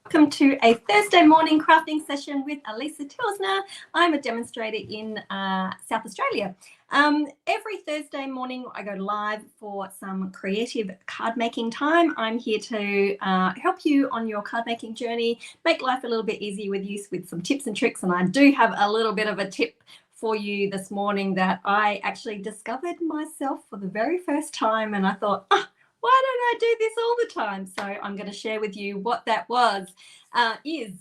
Welcome to a Thursday morning crafting session with Alisa Tilsner. I'm a demonstrator in South Australia. Every Thursday morning I go live for some creative card making time. I'm here to help you on your card making journey, make life a little bit easier with you with some tips and tricks. And I do have a little bit of a tip for you this morning that I actually discovered myself for the very first time, and I thought, why don't I do this all the time? So I'm going to share with you what that is.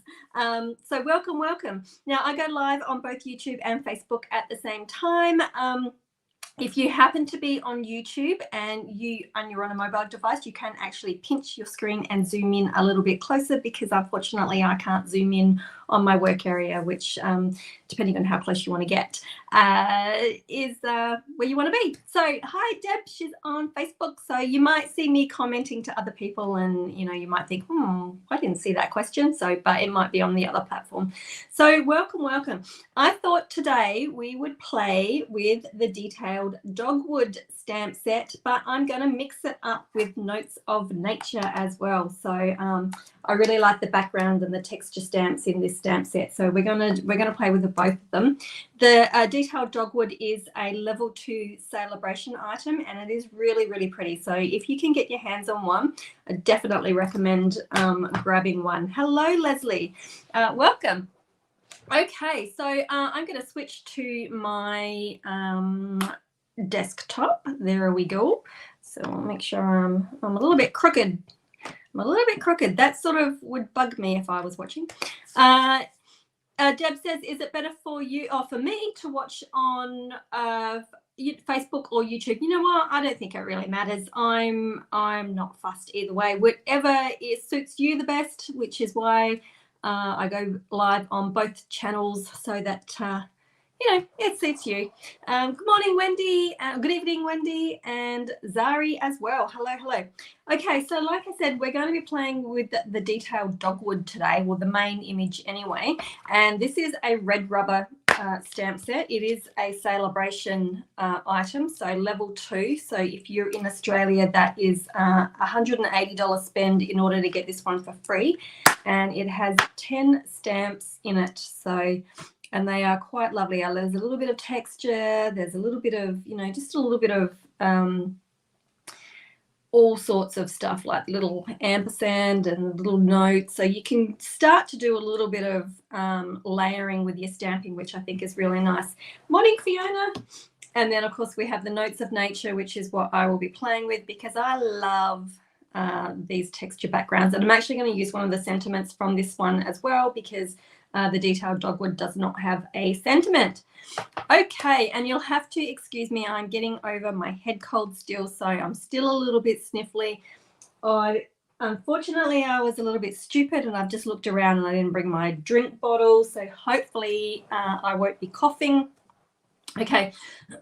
So welcome. Now I go live on both YouTube and Facebook at the same time. If you happen to be on YouTube and you're on a mobile device, you can actually pinch your screen and zoom in a little bit closer, because unfortunately I can't zoom in on my work area, which depending on how close you want to get is where you want to be. So hi Deb, she's on Facebook, so you might see me commenting to other people, and you might think, I didn't see that question, but it might be on the other platform. So welcome. I thought today we would play with the Detailed Dogwood stamp set, but I'm going to mix it up with Notes of Nature as well. So I really like the background and the texture stamps in this stamp set, so we're gonna play with both of them. The Detailed Dogwood is a level 2 celebration item, and it is really pretty. So if you can get your hands on one, I definitely recommend grabbing one. Hello Leslie, welcome. Okay, so I'm going to switch to my desktop. There we go. So I'll make sure I'm a little bit crooked. That sort of would bug me if I was watching. Deb says, is it better for you or for me to watch on Facebook or YouTube? You know what? I don't think it really matters. I'm not fussed either way. Whatever suits you the best, which is why I go live on both channels, so that it suits you. Good morning, Wendy. Good evening, Wendy, and Zari as well. Hello. Okay, so like I said, we're going to be playing with the Detailed Dogwood today, well, the main image anyway. And this is a red rubber stamp set. It is a celebration item, so level 2. So if you're in Australia, that is $180 spend in order to get this one for free. And it has 10 stamps in it. And they are quite lovely. There's a little bit of texture. There's a little bit of, just a little bit of all sorts of stuff, like little ampersand and little notes. So you can start to do a little bit of layering with your stamping, which I think is really nice. Morning, Fiona. And then, of course, we have the Notes of Nature, which is what I will be playing with, because I love these texture backgrounds. And I'm actually going to use one of the sentiments from this one as well, because the Detailed Dogwood does not have a sentiment. Okay, and you'll have to excuse me, I'm getting over my head cold still, so I'm still a little bit sniffly. Unfortunately, I was a little bit stupid, and I've just looked around and I didn't bring my drink bottle, so hopefully I won't be coughing. Okay,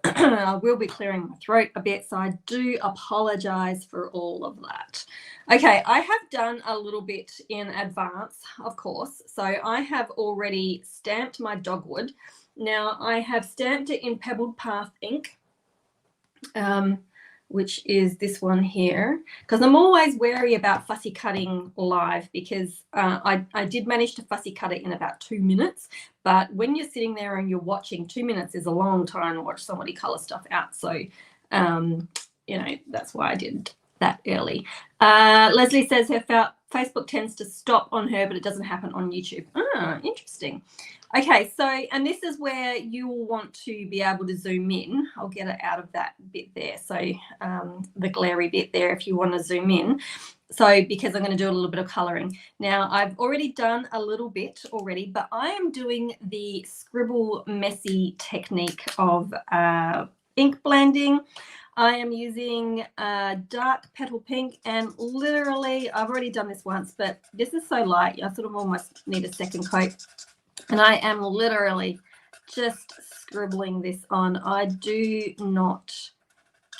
I will be clearing my throat a bit, so I do apologize for all of that. Okay, I have done a little bit in advance, of course. So I have already stamped my dogwood. Now I have stamped it in Pebbled Path ink, which is this one here, because I'm always wary about fussy cutting live, because I did manage to fussy cut it in about 2 minutes, but when you're sitting there and you're watching, 2 minutes is a long time to watch somebody color stuff out. So that's why I did that early. Leslie says her Facebook tends to stop on her, but it doesn't happen on YouTube. Interesting. Okay, so, and this is where you will want to be able to zoom in. I'll get it out of that bit there. So the glary bit there, if you want to zoom in. So because I'm going to do a little bit of coloring. Now I've already done a little bit already, but I am doing the scribble messy technique of ink blending. I am using dark petal pink, and literally I've already done this once, but this is so light, I sort of almost need a second coat. And I am literally just scribbling this on. I do not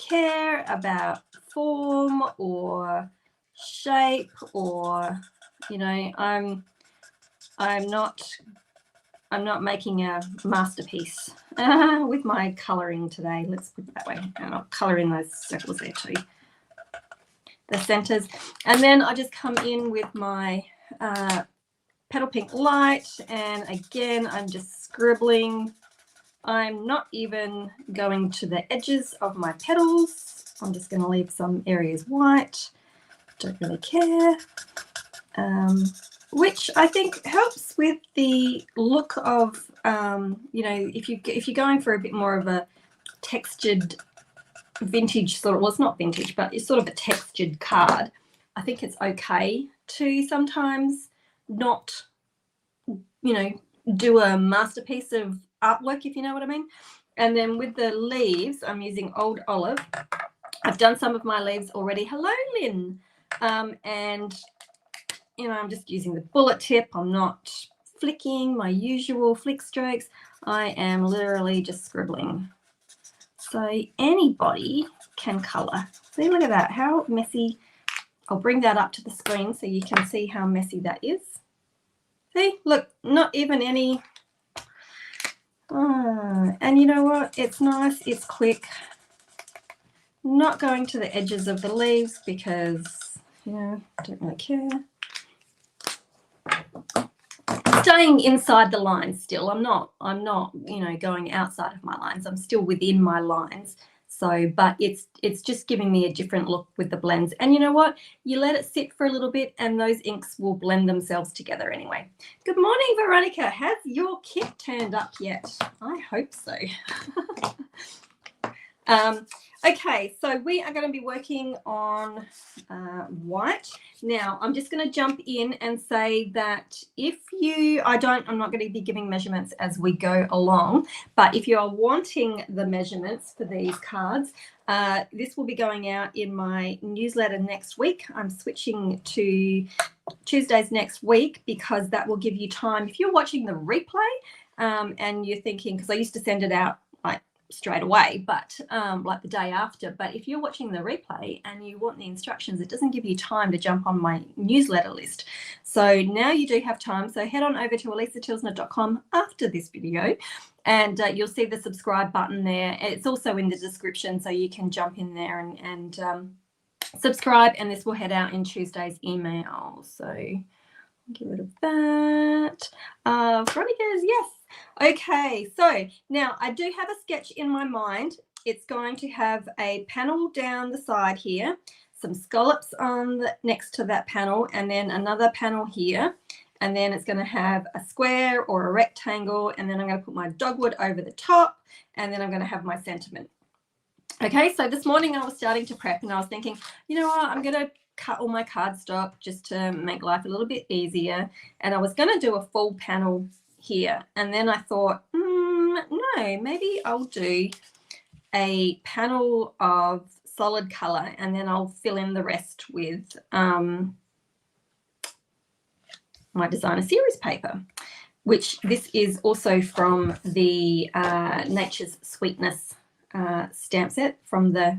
care about form or shape, or I'm not making a masterpiece with my colouring today. Let's put it that way. And I'll colour in those circles there too, the centres. And then I just come in with my Petal Pink Light, and again, I'm just scribbling. I'm not even going to the edges of my petals. I'm just going to leave some areas white. Don't really care. Which I think helps with the look of, you know, if you're going for a bit more of a textured vintage sort of, well, it's not vintage, but it's sort of a textured card. I think it's okay to sometimes not, you know, do a masterpiece of artwork, if you know what I mean. And then with the leaves, I'm using Old Olive. I've done some of my leaves already. Hello, Lynn. And, you know, I'm just using the bullet tip. I'm not flicking my usual flick strokes. I am literally just scribbling. So anybody can colour. See, look at that, how messy. I'll bring that up to the screen so you can see how messy that is. See, look, not even any. And you know what? It's nice, it's quick. Not going to the edges of the leaves because, you know, I don't really care. Staying inside the lines still. I'm not, you know, going outside of my lines. I'm still within my lines. So, but it's just giving me a different look with the blends. And you know what? You let it sit for a little bit and those inks will blend themselves together anyway. Good morning, Veronica. Has your kit turned up yet? I hope so. Okay, so we are going to be working on white. Now, I'm just going to jump in and say that if you, I'm not going to be giving measurements as we go along, but if you are wanting the measurements for these cards, this will be going out in my newsletter next week. I'm switching to Tuesdays next week because that will give you time. If you're watching the replay and you're thinking, because I used to send it out like straight away, but like the day after, but if you're watching the replay and you want the instructions, it doesn't give you time to jump on my newsletter list. So now you do have time. So head on over to alisatilsner.com after this video and you'll see the subscribe button there. It's also in the description, so you can jump in there and subscribe, and this will head out in Tuesday's email. So get rid of that. Veronica's, yes. Okay, so now I do have a sketch in my mind. It's going to have a panel down the side here, some scallops on the next to that panel, and then another panel here, and then it's going to have a square or a rectangle, and then I'm going to put my dogwood over the top, and then I'm going to have my sentiment. Okay, so this morning I was starting to prep and I was thinking, you know what, I'm going to cut all my cardstock just to make life a little bit easier, and I was going to do a full panel here, and then I thought, no, maybe I'll do a panel of solid color and then I'll fill in the rest with my designer series paper, which this is also from the Nature's Sweetness stamp set from the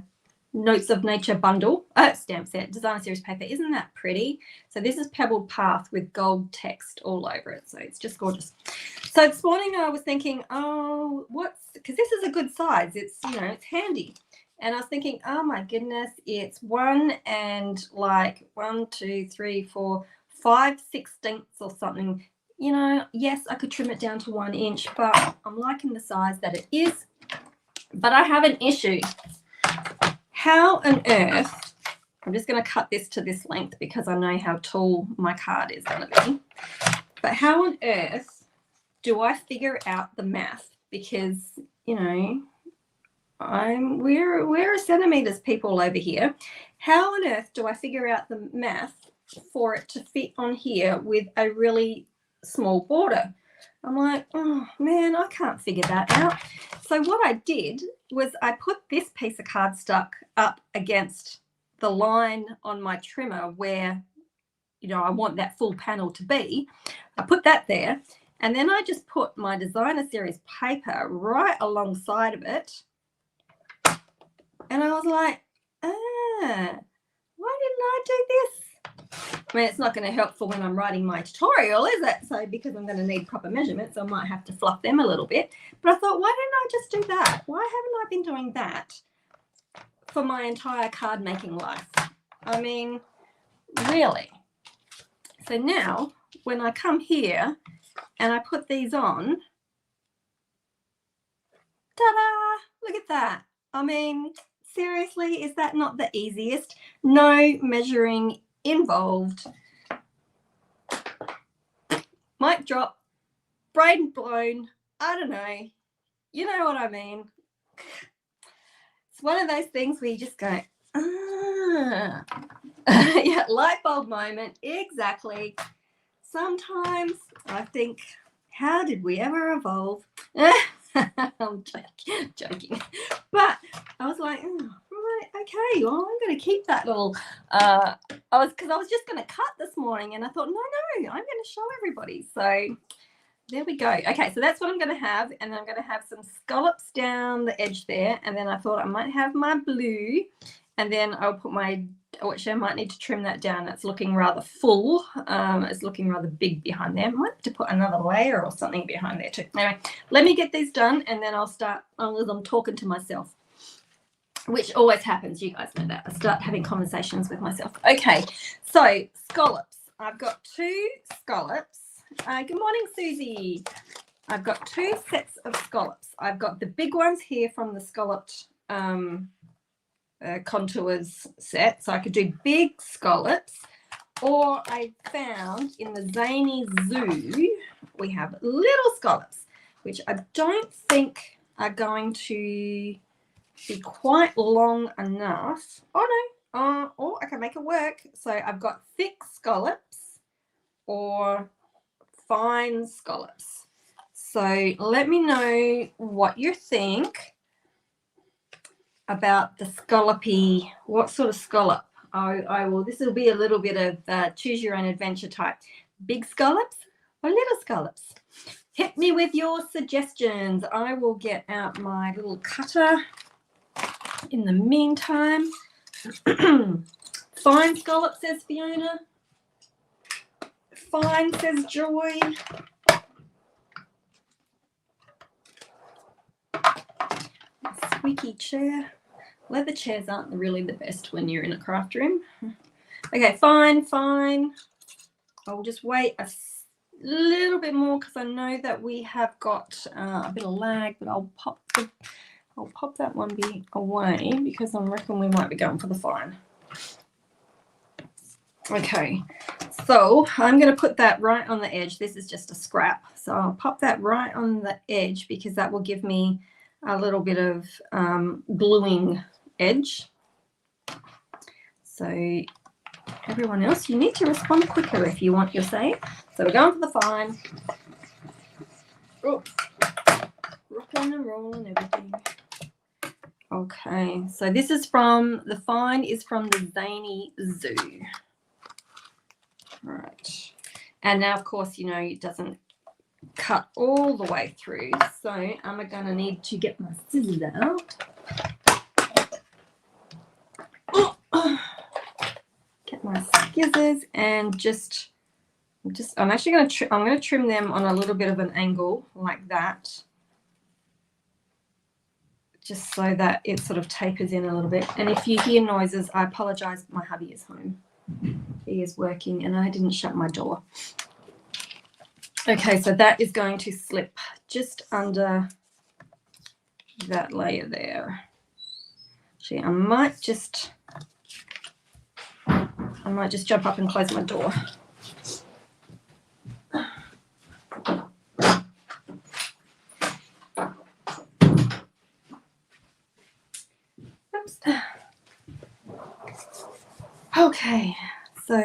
Notes of Nature bundle stamp set, designer series paper. Isn't that pretty? So this is Pebbled Path with gold text all over it, so it's just gorgeous. So this morning I was thinking, oh, because this is a good size, it's, you know, it's handy, and I was thinking, oh my goodness, it's 1 and like 1, 2, 3, 4, 5/16 or something. You know, yes, I could trim it down to 1 inch, but I'm liking the size that it is. But I have an issue. How on earth, I'm just going to cut this to this length because I know how tall my card is going to be. But how on earth do I figure out the math? Because, you know, we're centimeters people over here. How on earth do I figure out the math for it to fit on here with a really small border? I'm like, oh man, I can't figure that out. So what I did was I put this piece of cardstock up against the line on my trimmer where, you know, I want that full panel to be. I put that there, and then I just put my designer series paper right alongside of it. And I was like, why didn't I do this? I mean, it's not going to help for when I'm writing my tutorial, is it? So because I'm going to need proper measurements, I might have to fluff them a little bit. But I thought, why didn't I just do that? Why haven't I been doing that for my entire card making life? I mean, really. So now when I come here and I put these on, ta-da, look at that. I mean, seriously, is that not the easiest? No measuring involved. Mic drop, brain blown, I don't know. You know what I mean. It's one of those things where you just go, ah. Yeah, light bulb moment, exactly. Sometimes I think, how did we ever evolve? I'm joking. But I was like, oh, right, okay, well, I'm going to keep that little, I was just going to cut this morning, and I thought, no, I'm going to show everybody. So there we go. Okay, so that's what I'm going to have, and then I'm going to have some scallops down the edge there, and then I thought I might have my blue, and then I'll put my, actually I might need to trim that down. It's looking rather full. It's looking rather big behind there. I might have to put another layer or something behind there too. Anyway, let me get these done, and then I'll start, as I'm talking to myself, which always happens. You guys know that. I start having conversations with myself. Okay, so scallops. I've got 2 scallops. Good morning, Susie. I've got 2 sets of scallops. I've got the big ones here from the scalloped contours set, so I could do big scallops, or I found in the Zany Zoo we have little scallops, which I don't think are going to be quite long enough. Oh no, oh, I can make it work. So I've got thick scallops or fine scallops. So let me know what you think about the scallopy. What sort of scallop? I will. This will be a little bit of choose your own adventure type. Big scallops or little scallops? Hit me with your suggestions. I will get out my little cutter in the meantime. Fine scallop, says Fiona. Fine, says Joy. Squeaky chair. Leather chairs aren't really the best when you're in a craft room. Okay, fine. I'll just wait a little bit more because I know that we have got a bit of lag, but I'll pop that one away because I reckon we might be going for the fine. Okay, so I'm going to put that right on the edge. This is just a scrap, so I'll pop that right on the edge because that will give me a little bit of gluing edge. So everyone else, you need to respond quicker if you want your say. So we're going for the fine. Oh, rocking and rolling everything. Okay, so this is from, the fine is from the Zany Zoo. All right. And now, of course, you know, it doesn't cut all the way through. So I'm going to need to get my scissors out. Get my scissors and I'm actually going to trim them on a little bit of an angle like that, just so that it sort of tapers in a little bit. And if you hear noises, I apologize. My hubby is home. He is working and I didn't shut my door. Okay, so that is going to slip just under that layer there. Actually, I might just jump up and close my door. Oops. Okay, so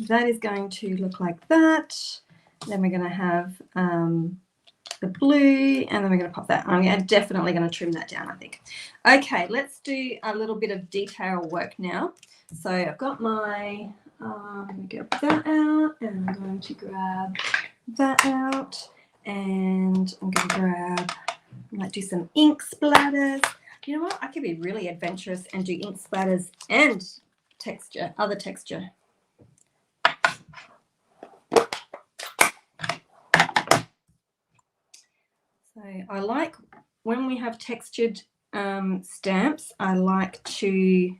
that is going to look like that. Then we're going to have the blue, and then we're going to pop that. I'm definitely going to trim that down, I think. Okay, let's do a little bit of detail work now. So I've got my, I'm going to get that out, and I'm going to grab that out, and I'm going to grab, I might do some ink splatters. You know what? I could be really adventurous and do ink splatters and texture, other texture. So I like when we have textured stamps, I like to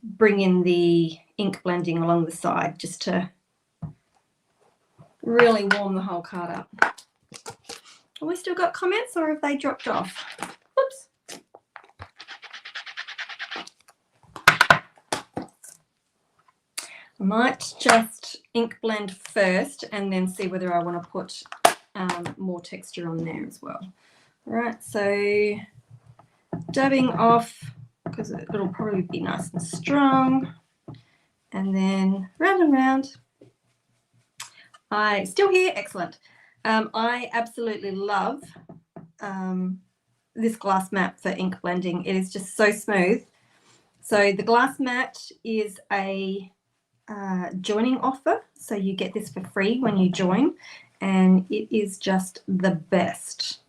bring in the ink blending along the side just to really warm the whole card up. Have we still got comments or have they dropped off? Oops. I might just ink blend first and then see whether I want to put more texture on there as well. All right, so dabbing off because it'll probably be nice and strong. And then round and round. I still here, excellent. I absolutely love this glass mat for ink blending. It is just so smooth. So the glass mat is a joining offer, so you get this for free when you join, and it is just the best.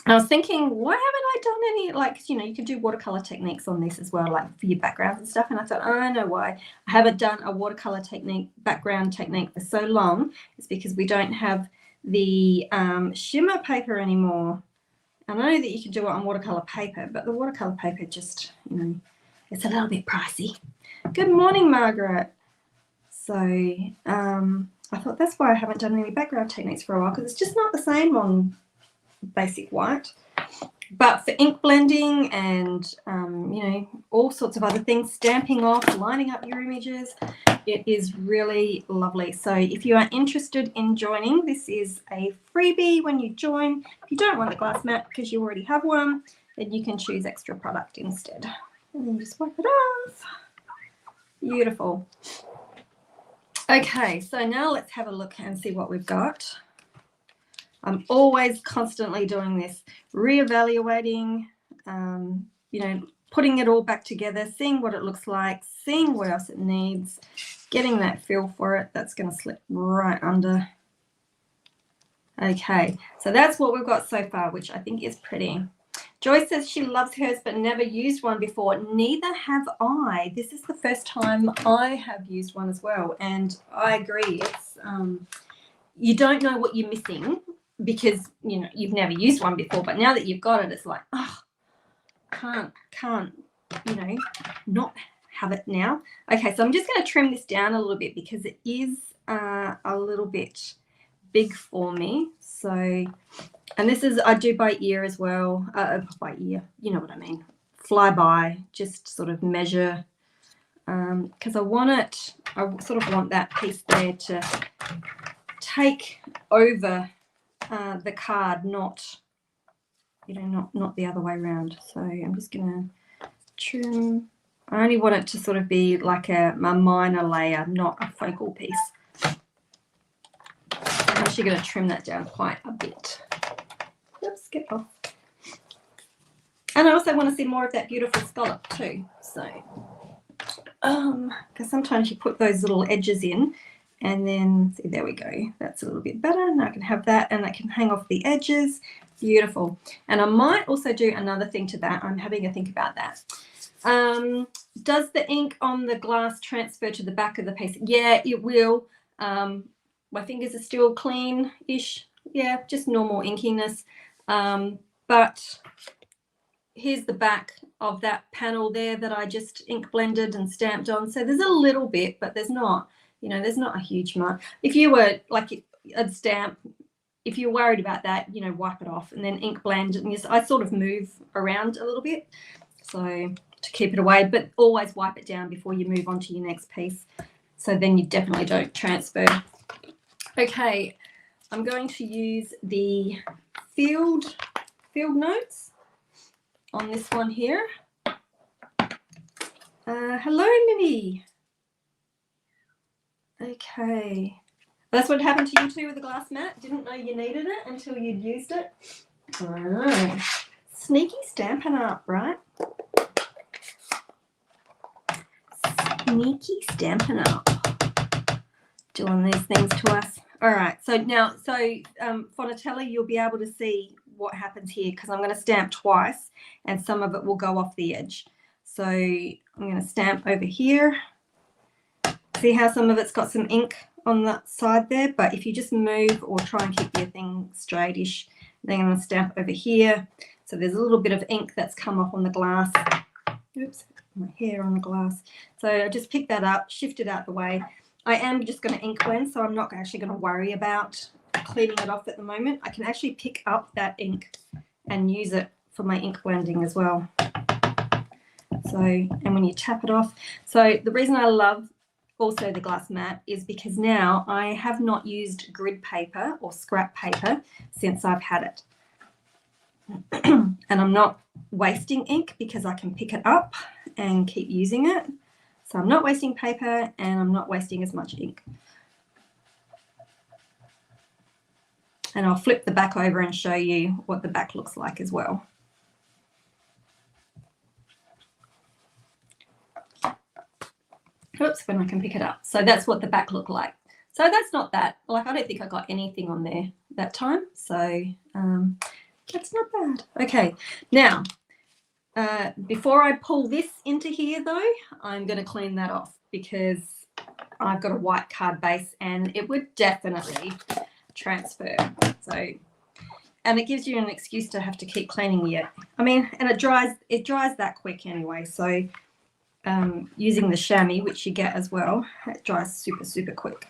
And I was thinking, why haven't I done any, like, you know, you could do watercolor techniques on this as well, like for your backgrounds and stuff. And I thought, oh, I know why I haven't done a watercolor technique, background technique for so long. It's because we don't have the shimmer paper anymore. I know that you can do it on watercolor paper, but the watercolor paper just, you know, it's a little bit pricey. Good morning, Margaret. So I thought that's why I haven't done any background techniques for a while, because it's just not the same on basic white. But for ink blending and you know, all sorts of other things, stamping off, lining up your images, it is really lovely. So if you are interested in joining, this is a freebie when you join. If you don't want the glass mat because you already have one, then you can choose extra product instead. And then just wipe it off. Beautiful. Okay, so now let's have a look and see what we've got. I'm always constantly doing this, reevaluating, you know, putting it all back together, seeing what it looks like, seeing what else it needs, getting that feel for it. That's going to slip right under. Okay, so that's what we've got so far, which I think is pretty. Joyce says she loves hers but never used one before. Neither have I. This is the first time I have used one as well, and I agree. It's you don't know what you're missing because, you know, you've never used one before, but now that you've got it, it's like, oh, can't, you know, not have it now. Okay, so I'm just going to trim this down a little bit because it is a little bit big for me. So, and this is, I do by ear as well, by ear, you know what I mean, fly by, just sort of measure, because I want it, I sort of want that piece there to take over the card, not, you know, not the other way around. So I'm just going to trim. I only want it to sort of be like a minor layer, not a focal piece. I'm actually going to trim that down quite a bit. Oops, get off. And I also want to see more of that beautiful scallop too. So, because sometimes you put those little edges in, and then see, there we go. That's a little bit better. Now I can have that, and I can hang off the edges. Beautiful. And I might also do another thing to that. I'm having a think about that. Does the ink on the glass transfer to the back of the piece? Yeah, it will. My fingers are still clean-ish. Yeah, just normal inkiness. But here's the back of that panel there that I just ink blended and stamped on. So there's a little bit, but there's not, you know, there's not a huge mark. If you were like a stamp, if you're worried about that, you know, wipe it off and then ink blend. And I sort of move around a little bit, so to keep it away, but always wipe it down before you move on to your next piece. So then you definitely don't transfer. Okay, I'm going to use the field notes on this one here. Hello, Minnie. Okay, that's what happened to you too with the glass mat. Didn't know you needed it until you'd used it. I know. Sneaky Stampin' Up, right? Sneaky Stampin' Up. Doing these things to us. All right, so now, Fonatella, you'll be able to see what happens here because I'm going to stamp twice and some of it will go off the edge. So I'm going to stamp over here. See how some of it's got some ink on the side there, but if you just move or try and keep your thing straightish, then I'm going to stamp over here. So there's a little bit of ink that's come off on the glass. Oops, my hair on the glass. So I just pick that up, shift it out the way. I am just going to ink blend, so I'm not actually going to worry about cleaning it off at the moment. I can actually pick up that ink and use it for my ink blending as well. So, and when you tap it off, so the reason I love also the glass mat is because now I have not used grid paper or scrap paper since I've had it. And I'm not wasting ink because I can pick it up and keep using it. So I'm not wasting paper and I'm not wasting as much ink. And I'll flip the back over and show you what the back looks like as well. Oops, when I can pick it up. So that's what the back looked like. So that's not that, like, I don't think I got anything on there that time. So that's not bad. Okay, now, before I pull this into here though, I'm going to clean that off because I've got a white card base and it would definitely transfer. So, and it gives you an excuse to have to keep cleaning it. I mean, and it dries that quick anyway. So using the chamois, which you get as well, it dries super, super quick.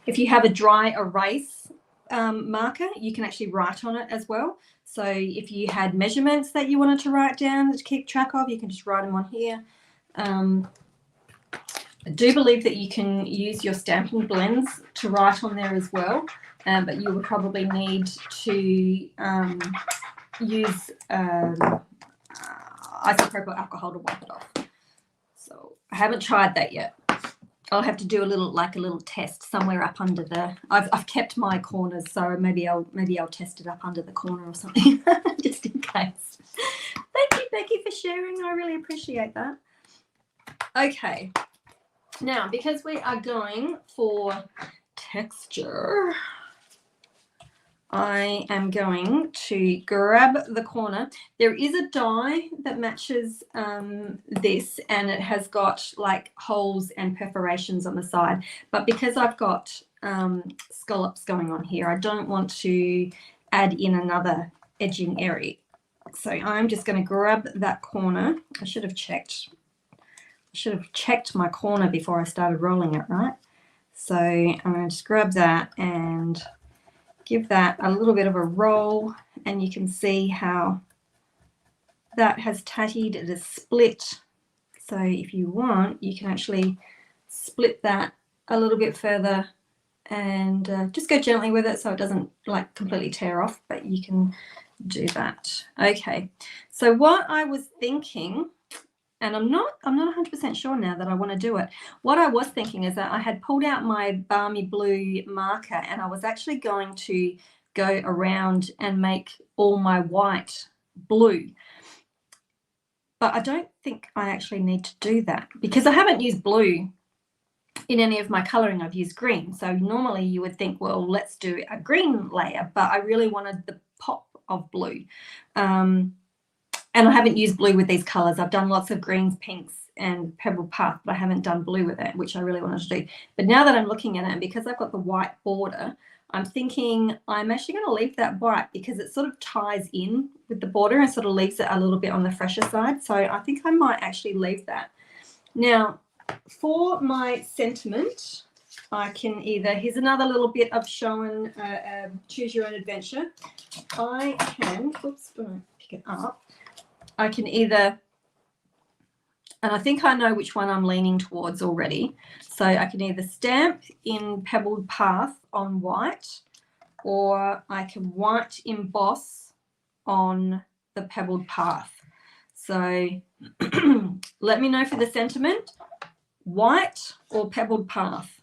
If you have a dry erase marker, you can actually write on it as well. So if you had measurements that you wanted to write down to keep track of, you can just write them on here. I do believe that you can use your Stampin' blends to write on there as well, but you would probably need to use isopropyl alcohol to wipe it off. So I haven't tried that yet. I'll have to do a little test somewhere up under the. I've kept my corners, so maybe I'll test it up under the corner or something, just in case. Thank you, Becky, for sharing. I really appreciate that. Okay, now because we are going for texture, I am going to grab the corner. There is a die that matches this, and it has got like holes and perforations on the side. But because I've got scallops going on here, I don't want to add in another edging area. So I'm just going to grab that corner. I should have checked my corner before I started rolling it, right? So I'm going to just grab that and give that a little bit of a roll, and you can see how that has tattied, it is split. So if you want, you can actually split that a little bit further and just go gently with it so it doesn't like completely tear off, but you can do that. Okay, so what I was thinking, and I'm not 100% sure now that I want to do it. What I was thinking is that I had pulled out my Balmy Blue marker and I was actually going to go around and make all my white blue. But I don't think I actually need to do that because I haven't used blue in any of my colouring. I've used green. So normally you would think, well, let's do a green layer, but I really wanted the pop of blue. And I haven't used blue with these colours. I've done lots of greens, pinks, and pebbled path, but I haven't done blue with it, which I really wanted to do. But now that I'm looking at it, and because I've got the white border, I'm thinking I'm actually going to leave that white because it sort of ties in with the border and sort of leaves it a little bit on the fresher side. So I think I might actually leave that. Now, for my sentiment, I can either, here's another little bit of showing choose your own adventure. I can, oops, I'm going to pick it up. I can either, and I think I know which one I'm leaning towards already. So I can either stamp in Pebbled Path on white, or I can white emboss on the Pebbled Path. So let me know for the sentiment, white or Pebbled Path.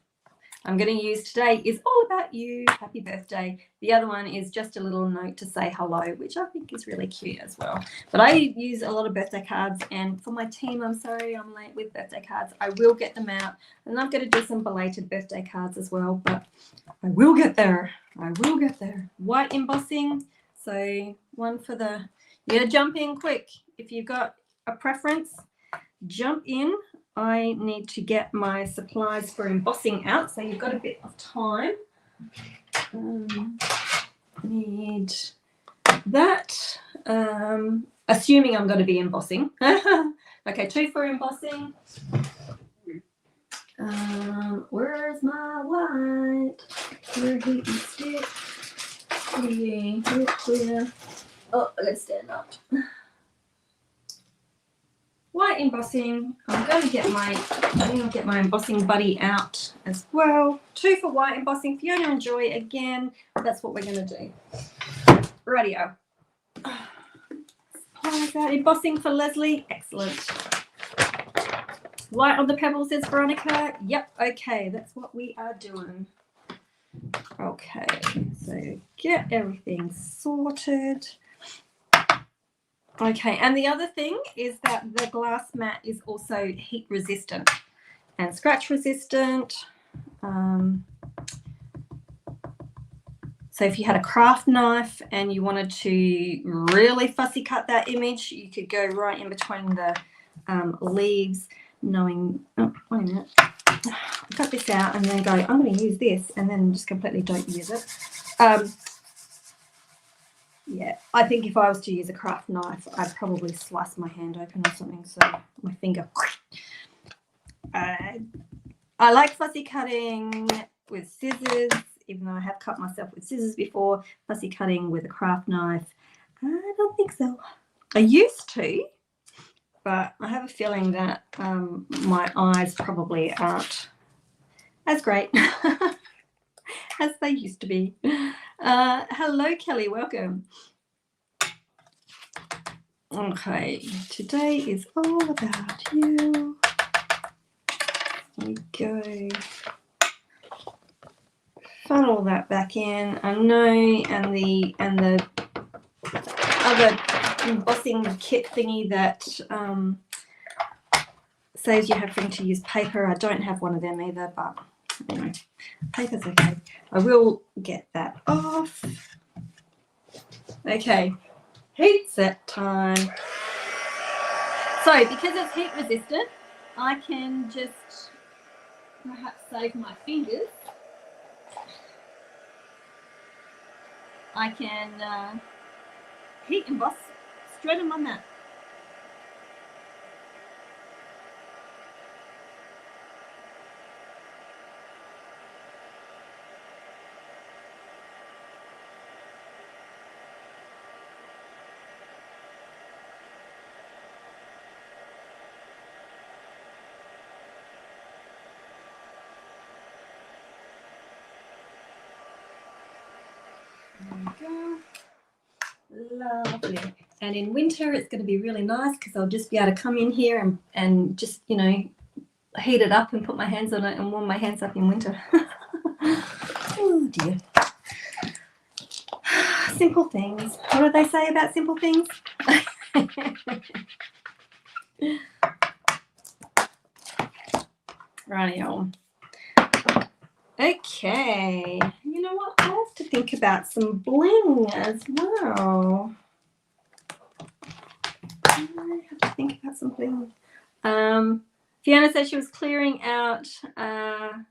I'm going to use today is all about you, happy birthday. The other one is just a little note to say hello, which I think is really cute as well. But I use a lot of birthday cards, and for my team, I'm sorry I'm late with birthday cards. I will get them out, and I'm going to do some belated birthday cards as well, but I will get there. I will get there. White embossing, so one for the, you got to jump in quick. If you've got a preference, jump in. I need to get my supplies for embossing out, so you've got a bit of time. Need that. Assuming I'm going to be embossing. Okay, 2 for embossing. Where's my white? Where heat and stick? Clear. Oh, I gotta stand up. White embossing. I'm going to get my embossing buddy out as well. 2 for white embossing. Fiona and Joy again. That's what we're going to do. Radio. Embossing for Leslie. Excellent. White on the pebbles, says Veronica. Yep. Okay, that's what we are doing. Okay, so get everything sorted. Okay, and the other thing is that the glass mat is also heat resistant and scratch resistant. So if you had a craft knife and you wanted to really fussy cut that image, you could go right in between the leaves, knowing, oh, wait a minute, cut this out and then go, I'm going to use this, and then just completely don't use it. Yeah, I think if I was to use a craft knife, I'd probably slice my hand open or something, so my finger. I like fussy cutting with scissors, even though I have cut myself with scissors before. Fussy cutting with a craft knife, I don't think so. I used to, but I have a feeling that my eyes probably aren't as great as they used to be. Hello, Kelly, welcome. Okay, today is all about you. There we go. Funnel that back in. I know, and the other embossing kit thingy that says you having to use paper. I don't have one of them either, but anyway, paper's okay. I will get that off. Okay, heat set time. So because it's heat resistant, I can just perhaps save my fingers. I can heat emboss straight on my mat. There we go. Lovely. And in winter it's going to be really nice because I'll just be able to come in here and just, you know, heat it up and put my hands on it and warm my hands up in winter. Oh dear. Simple things. What do they say about simple things? Rightio. Okay, you know what? I have to think about some bling as well. I have to think about some bling. Fiona said she was clearing out her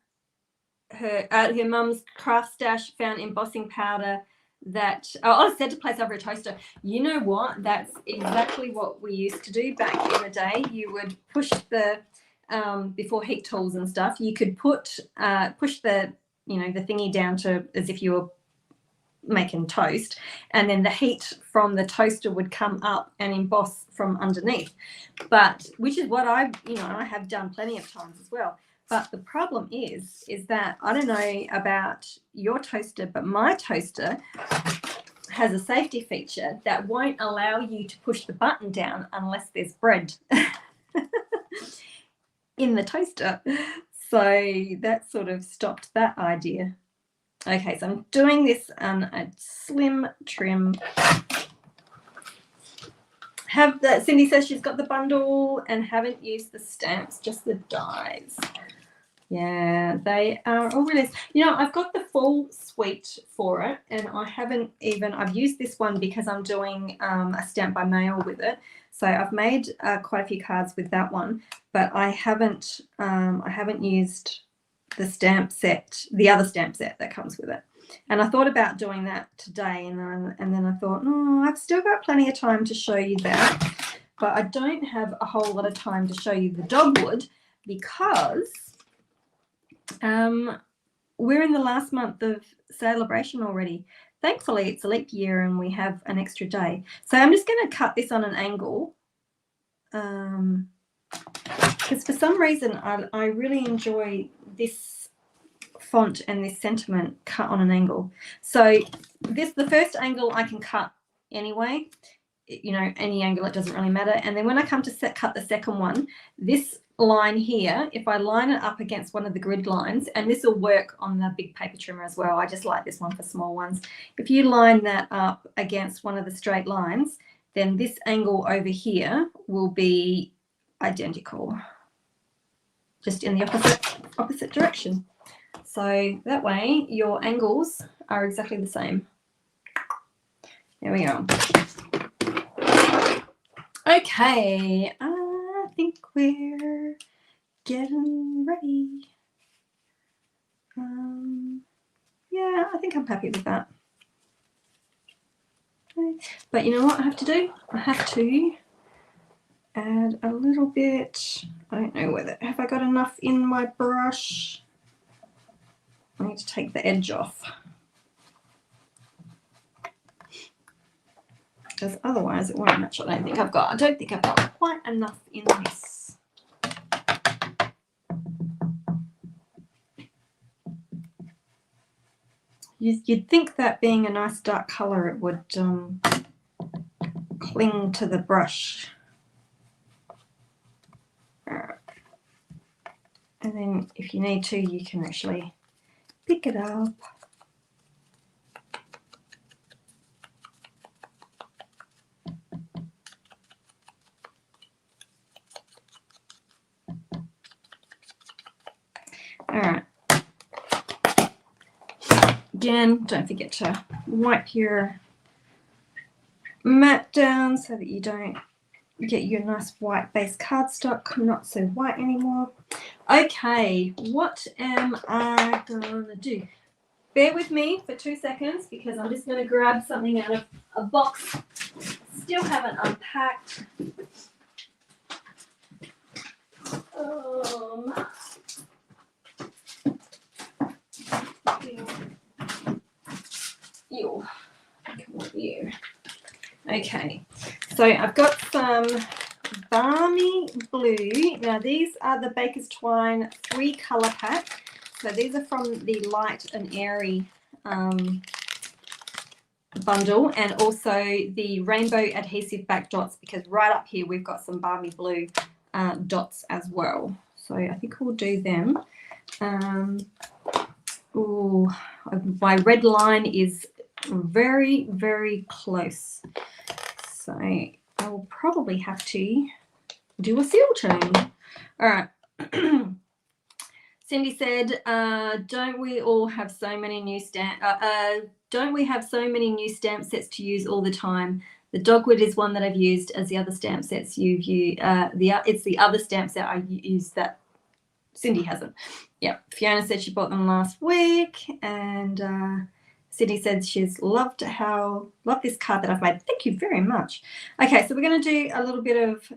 mum's craft stash, found embossing powder that I said to place over a toaster. You know what? That's exactly what we used to do back in the day. You would push the before heat tools and stuff, you could push the, you know, the thingy down to as if you were making toast, and then the heat from the toaster would come up and emboss from underneath. But which is what I have done plenty of times as well. But the problem is that I don't know about your toaster, but my toaster has a safety feature that won't allow you to push the button down unless there's bread in the toaster. So that sort of stopped that idea. Okay, so I'm doing this on a slim trim. Cindy says she's got the bundle and haven't used the stamps, just the dies. Yeah, they are all really, you know, I've got the full suite for it, and I've used this one because I'm doing a stamp by mail with it. So I've made quite a few cards with that one, but I haven't used the stamp set, the other stamp set that comes with it. And I thought about doing that today, and then I thought, no, I've still got plenty of time to show you that, but I don't have a whole lot of time to show you the dogwood because We're in the last month of celebration already. Thankfully, it's a leap year and we have an extra day. So I'm just going to cut this on an angle because for some reason I really enjoy this font and this sentiment cut on an angle. So the first angle I can cut anyway, you know, any angle, it doesn't really matter. And then when I come to cut the second one, this line here, if I line it up against one of the grid lines, and this will work on the big paper trimmer as well, I just like this one for small ones. If you line that up against one of the straight lines, then this angle over here will be identical, just in the opposite direction. So that way your angles are exactly the same. There we go. Okay, I think we're getting ready. Yeah, I think I'm happy with that. Okay. But you know what I have to do? I have to add a little bit. I don't know whether, have I got enough in my brush? I need to take the edge off, because otherwise it won't match. I don't think I've got quite enough in this. You'd think that being a nice dark color, it would cling to the brush. And then if you need to, you can actually pick it up. All right. Again, don't forget to wipe your mat down so that you don't get your nice white base cardstock not so white anymore. Okay, what am I gonna do? Bear with me for 2 seconds because I'm just going to grab something out of a box. Still haven't unpacked. You. Okay, so I've got some Balmy Blue. Now these are the Baker's Twine 3 color pack. So these are from the Light and Airy bundle, and also the Rainbow Adhesive Back Dots, because right up here we've got some Balmy Blue dots as well. So I think we'll do them. Ooh, my red line is very, very close. So I will probably have to do a seal chain. All right. Cindy said, don't we all have so many new don't we have so many new stamp sets to use all the time? The Dogwood is one that I've used, as the other stamp sets you've used. It's the other stamp set I used that Cindy hasn't. Yeah, Fiona said she bought them last week, and Cindy said she's loved this card that I've made. Thank you very much. Okay, so we're going to do a little bit of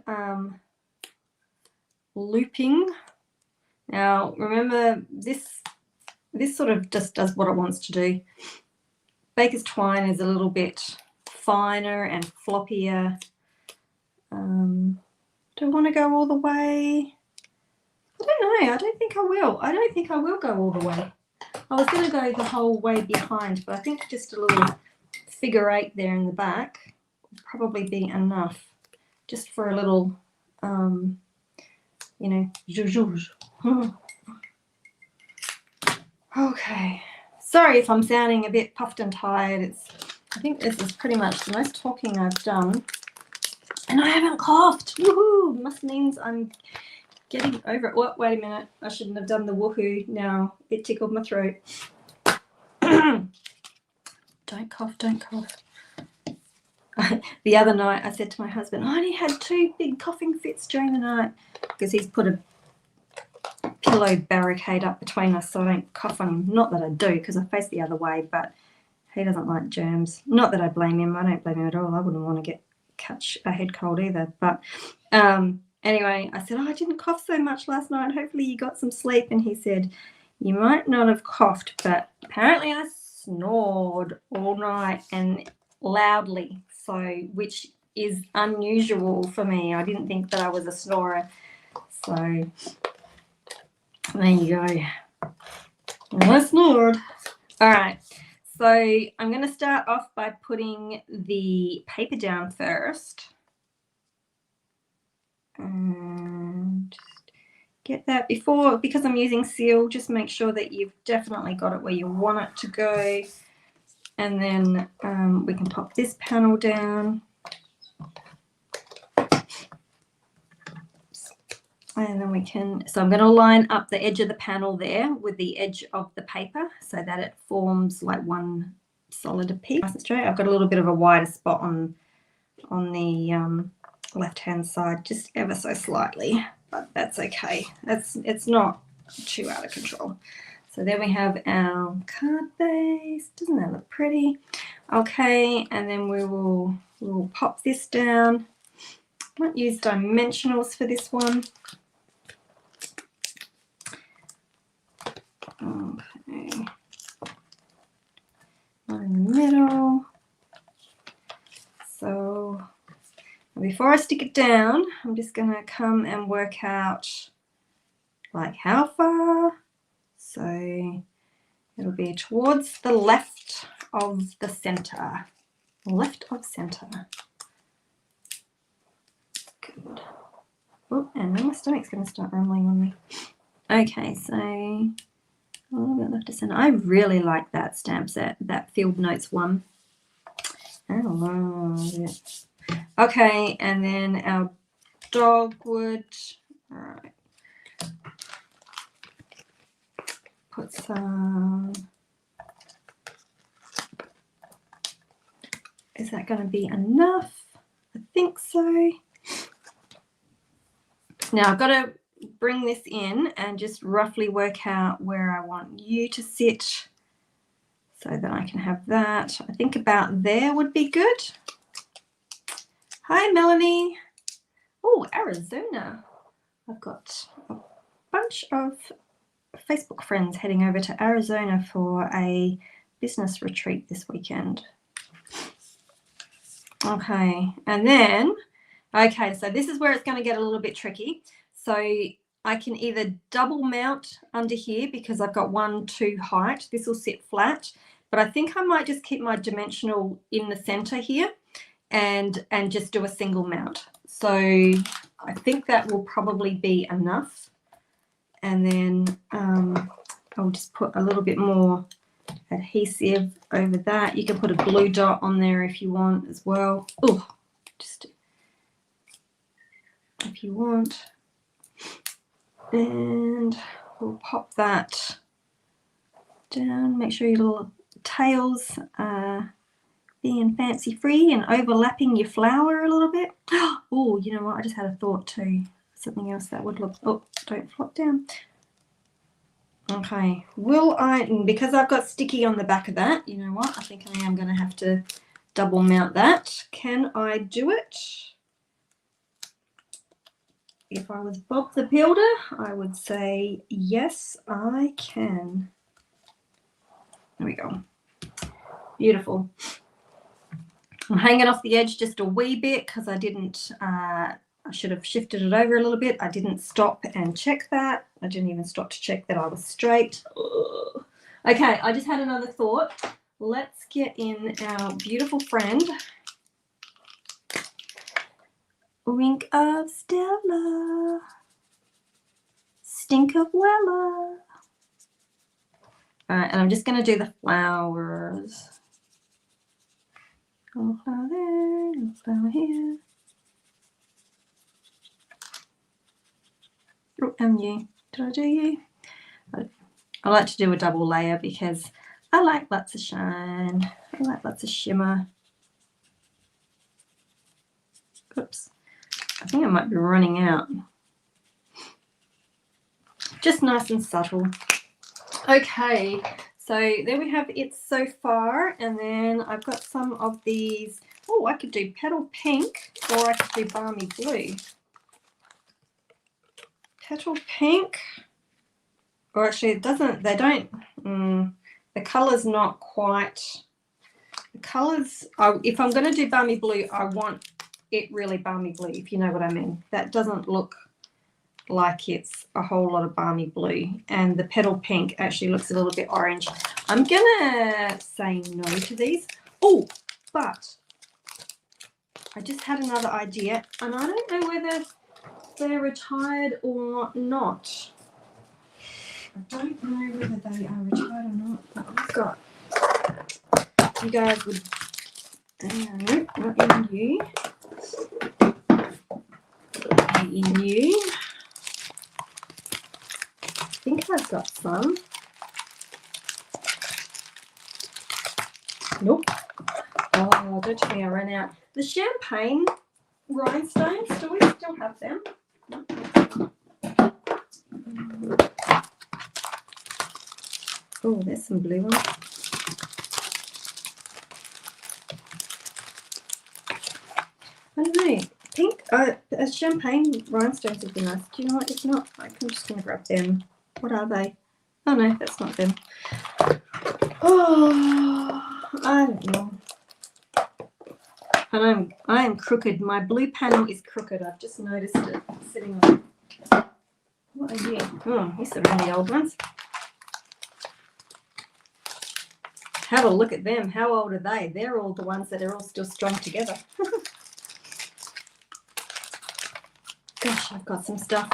looping. Now, remember, this sort of just does what it wants to do. Baker's Twine is a little bit finer and floppier. Do I want to go all the way? I don't know. I don't think I will. I don't think I will go all the way. I was going to go the whole way behind, but I think just a little figure 8 there in the back would probably be enough, just for a little, you know, zhuzh. Okay. Sorry if I'm sounding a bit puffed and tired. I think this is pretty much the most talking I've done. And I haven't coughed. Woohoo! Must means I'm getting over it. Oh, wait a minute. I shouldn't have done the woohoo. Now it tickled my throat. Don't cough, don't cough. The other night I said to my husband, I only had 2 big coughing fits during the night, because he's put a pillow barricade up between us so I don't cough on him. Not that I do, because I face the other way, but he doesn't like germs. Not that I blame him. I don't blame him at all. I wouldn't want to catch a head cold either. But anyway, I said, I didn't cough so much last night. Hopefully you got some sleep. And he said, You might not have coughed, but apparently I snored all night and loudly, so which is unusual for me. I didn't think that I was a snorer. So there you go. I snored. All right. So I'm going to start off by putting the paper down first. And just get that before, because I'm using seal, just make sure that you've definitely got it where you want it to go. And then we can pop this panel down. And then we can, so I'm going to line up the edge of the panel there with the edge of the paper so that it forms like one solid piece. Nice and straight. I've got a little bit of a wider spot on the left-hand side, just ever so slightly, but that's okay. It's not too out of control. So there we have our card base. Doesn't that look pretty? Okay, and then we'll pop this down. I might use dimensionals for this one. Okay, one in the middle. So before I stick it down, I'm just going to come and work out like how far. So it'll be towards the left of the center. Left of center. Good. Oh, and then my stomach's going to start rumbling on me. Okay, so a little bit left of center. I really like that stamp set, that Field Notes one. I love it. Okay, and then our dogwood. All right. Put some. Is that going to be enough? I think so. Now I've got to bring this in and just roughly work out where I want you to sit so that I can have that. I think about there would be good. Hi, Melanie. Oh, Arizona. I've got a bunch of Facebook friends heading over to Arizona for a business retreat this weekend. Okay, and then, okay, so this is where it's going to get a little bit tricky. So I can either double mount under here because I've got 1-2 height. This will sit flat, but I think I might just keep my dimensional in the center here and just do a single mount. So I think that will probably be enough. And then I'll just put a little bit more adhesive over that. You can put a glue dot on there if you want as well. Oh, just if you want. And we'll pop that down. Make sure your little tails are being fancy free and overlapping your flower a little bit. Oh, you know what? I just had a thought too. Something else that would look. Oh, don't flop down. Okay, will I, because I've got sticky on the back of that, you know what, I think I am going to have to double mount that. Can I do it? If I was Bob the Builder, I would say, yes, I can. There we go. Beautiful. I'm hanging off the edge just a wee bit because I didn't, I should have shifted it over a little bit. I didn't stop and check that. I didn't even stop to check that I was straight. Ugh. Okay, I just had another thought. Let's get in our beautiful friend, Wink of Stella, Stink of Wella. All right, and I'm just going to do the flowers. A little flower there, a little flower here. Oh, and you. Did I do you? I like to do a double layer because I like lots of shine. I like lots of shimmer. Oops. I think I might be running out. Just nice and subtle. Okay, so there we have it so far. And then I've got some of these. Oh, I could do petal pink or I could do balmy blue. Petal pink. or actually it doesn't, they don't, the colour's not quite, the colours, if I'm going to do balmy blue, I want it really balmy blue, if you know what I mean. That doesn't look like it's a whole lot of balmy blue, and the petal pink actually looks a little bit orange. I'm gonna say no to these. Oh, but I just had another idea, and I don't know whether they're retired or not. I don't know whether they are retired or not, but I've got, you guys would, no, not in you, in you. I think I've got some. Nope. Oh, don't tell me I ran out. The champagne rhinestones, do we still have them? Oh, there's some blue ones. I don't know. Pink, champagne rhinestones would be nice. Do you know what? If not, I'm just going to grab them. What are they? Oh no, that's not them. Oh, I don't know. And I am crooked. My blue panel is crooked. I've just noticed it sitting on. What are you? Oh, these are really old ones. Have a look at them. How old are they? They're all the ones that are all still strung together. Gosh, I've got some stuff.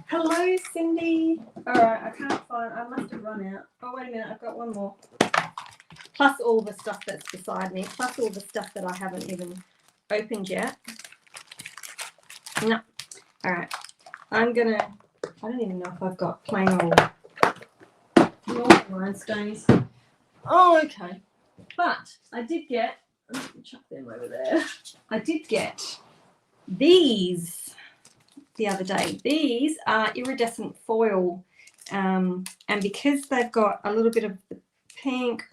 Hello, Cindy. All right, I can't find, I must have run out. Oh, wait a minute, I've got one more. Plus all the stuff that's beside me, plus all the stuff that I haven't even opened yet. No. All right, I'm gonna, I don't even know if I've got plain old rhinestones. Oh, okay. But I did get, let me chuck them over there. I did get these the other day. These are iridescent foil, and because they've got a little bit of the pink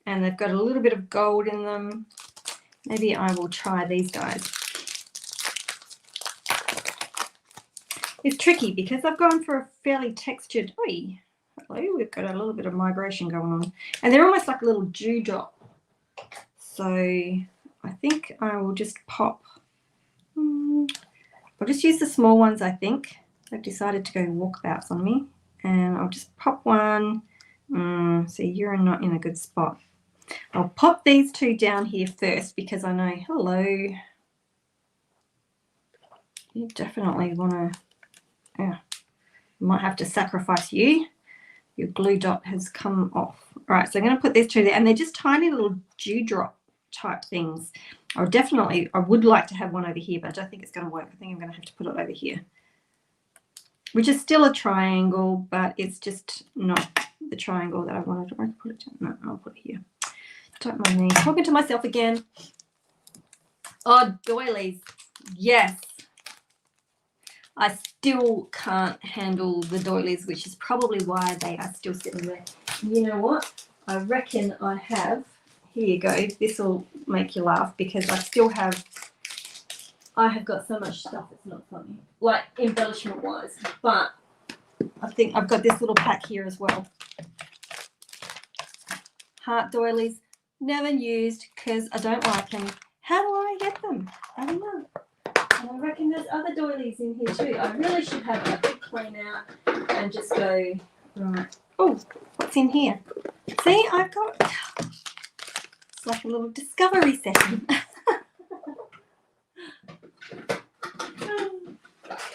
and they've got a little bit of gold in them, maybe I will try these guys. It's tricky because I've gone for a fairly textured, hello, we've got a little bit of migration going on, and they're almost like a little dewdrop. So I think I will just pop, I'll just use the small ones. I think they've decided to go walkabouts on me, and I'll just pop one. So you're not in a good spot. I'll pop these two down here first because I know, hello, you definitely want to, yeah, might have to sacrifice you. Your glue dot has come off. All right, so I'm going to put these two there, and they're just tiny little dewdrop type things. I would like to have one over here, but I don't think it's going to work. I think I'm going to have to put it over here, which is still a triangle, but it's just not the triangle that I wanted. I put it down. No, I'll put it here. Don't mind me talking to myself again. Oh, doilies. Yes. I still can't handle the doilies, which is probably why they are still sitting there. You know what? I reckon I have. Here you go. This will make you laugh because I have got so much stuff. It's not funny, like embellishment wise, but I think I've got this little pack here as well. Heart doilies, never used because I don't like them. How do I get them? I don't know. And I reckon there's other doilies in here too. I really should have a big clean out and just go, right. Oh, what's in here? See, I've got, it's like a little discovery session.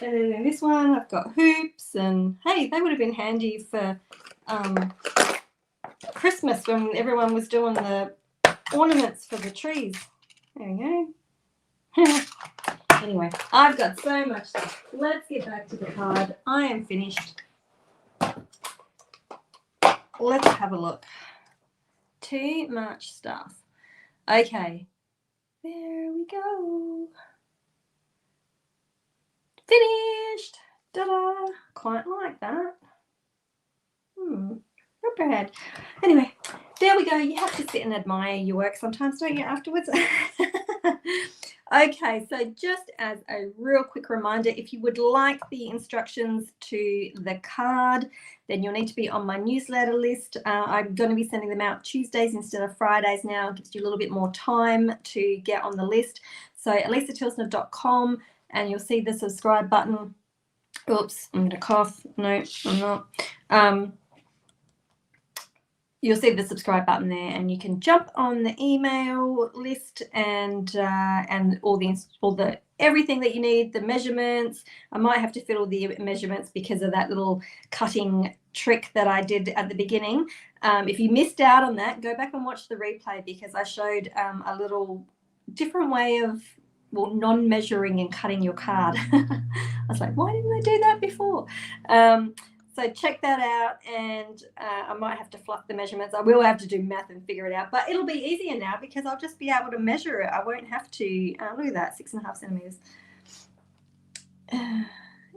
And then this one, I've got hoops, and hey, they would have been handy for Christmas when everyone was doing the ornaments for the trees. There we go. Anyway, I've got so much stuff. Let's get back to the card. I am finished. Let's have a look. Too much stuff. Okay, there we go. Finished. Ta-da. Quite like that. Not bad. Anyway, there we go. You have to sit and admire your work sometimes, don't you, afterwards? Okay, so just as a real quick reminder, if you would like the instructions to the card, then you'll need to be on my newsletter list. I'm going to be sending them out Tuesdays instead of Fridays now. It gives you a little bit more time to get on the list. So alisatilsner.com, and you'll see the subscribe button. Oops, I'm going to cough. No, I'm not. You'll see the subscribe button there, and you can jump on the email list and all the everything that you need, the measurements. I might have to fill the measurements because of that little cutting trick that I did at the beginning. If you missed out on that, go back and watch the replay, because I showed a little different way of non-measuring and cutting your card. I was like, why didn't I do that before? So check that out, and I might have to fluff the measurements. I will have to do math and figure it out, but it'll be easier now because I'll just be able to measure it. I won't have to, look at that, 6.5 centimeters.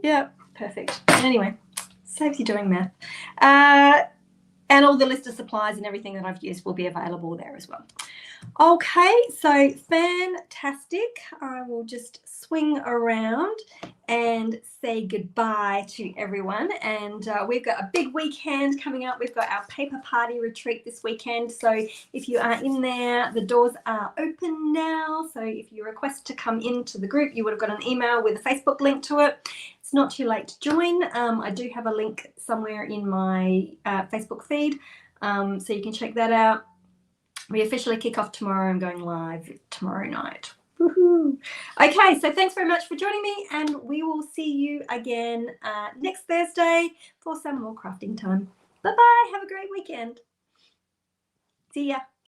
Yeah, perfect. Anyway, saves you doing math. And all the list of supplies and everything that I've used will be available there as well. Okay, so fantastic. I will just swing around and say goodbye to everyone. And we've got a big weekend coming up. We've got our paper party retreat this weekend. So if you are in there, the doors are open now. So if you request to come into the group, you would have got an email with a Facebook link to it. It's not too late to join. I do have a link somewhere in my Facebook feed, so you can check that out. We officially kick off tomorrow. I'm going live tomorrow night. Woohoo. Okay, so thanks very much for joining me, and we will see you again next Thursday for some more crafting time. Bye-bye. Have a great weekend. See ya.